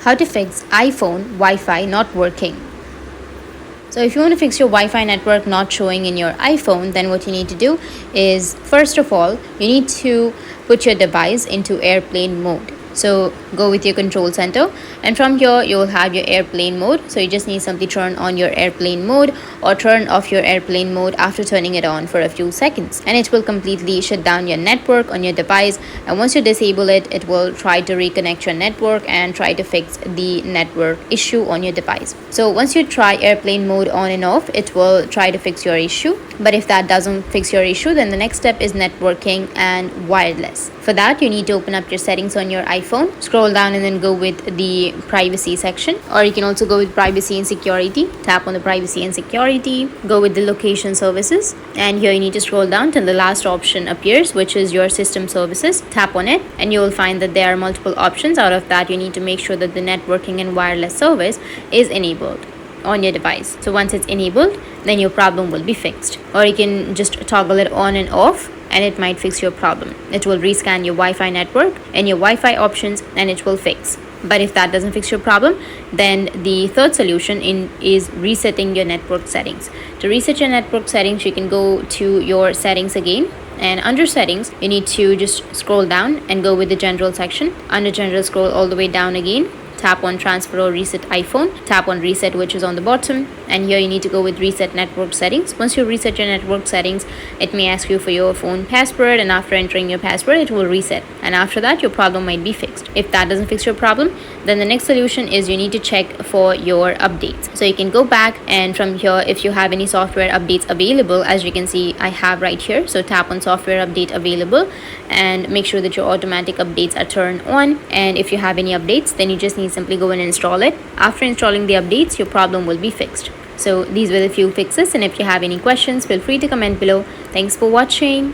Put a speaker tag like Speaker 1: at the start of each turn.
Speaker 1: how to fix iPhone Wi-Fi not working. So if you want to fix your Wi-Fi network not showing in your iPhone, then what you need to do is, first of all, you need to put your device into airplane mode. So go with your control center, and from here you will have your airplane mode. So you just need simply turn on your airplane mode or turn off your airplane mode after turning it on for a few seconds, and it will completely shut down your network on your device. And once you disable it, it will try to reconnect your network and try to fix the network issue on your device. So once you try airplane mode on and off, it will try to fix your issue. But if that doesn't fix your issue, then the next step is networking and wireless. For that, you need to open up your settings on your iPhone, scroll down and then go with the privacy section, or you can also go with privacy and security. Tap on the privacy and security, go with the location services, and here you need to scroll down till the last option appears, which is your system services. Tap on it and you will find that there are multiple options. Out of that, you need to make sure that the networking and wireless service is enabled on your device. So once it's enabled, then your problem will be fixed. Or you can just toggle it on and off, and it might fix your problem. It will rescan your Wi-Fi network and your Wi-Fi options, and it will fix. But if that doesn't fix your problem, then the third solution is resetting your network settings. To reset your network settings, you can go to your settings again, and under settings you need to just scroll down and go with the general section. Under general, scroll all the way down again, tap on transfer or reset iPhone, tap on reset, which is on the bottom, and here you need to go with reset network settings. Once you reset your network settings, it may ask you for your phone password, and after entering your password, it will reset, and after that your problem might be fixed. If that doesn't fix your problem, then the next solution is you need to check for your updates. So you can go back, and from here, if you have any software updates available, as you can see I have right here, so tap on software update available and make sure that your automatic updates are turned on. And if you have any updates, then you just need simply go and install it. After installing the updates, your problem will be fixed. So these were the few fixes, and if you have any questions, feel free to comment below. Thanks for watching.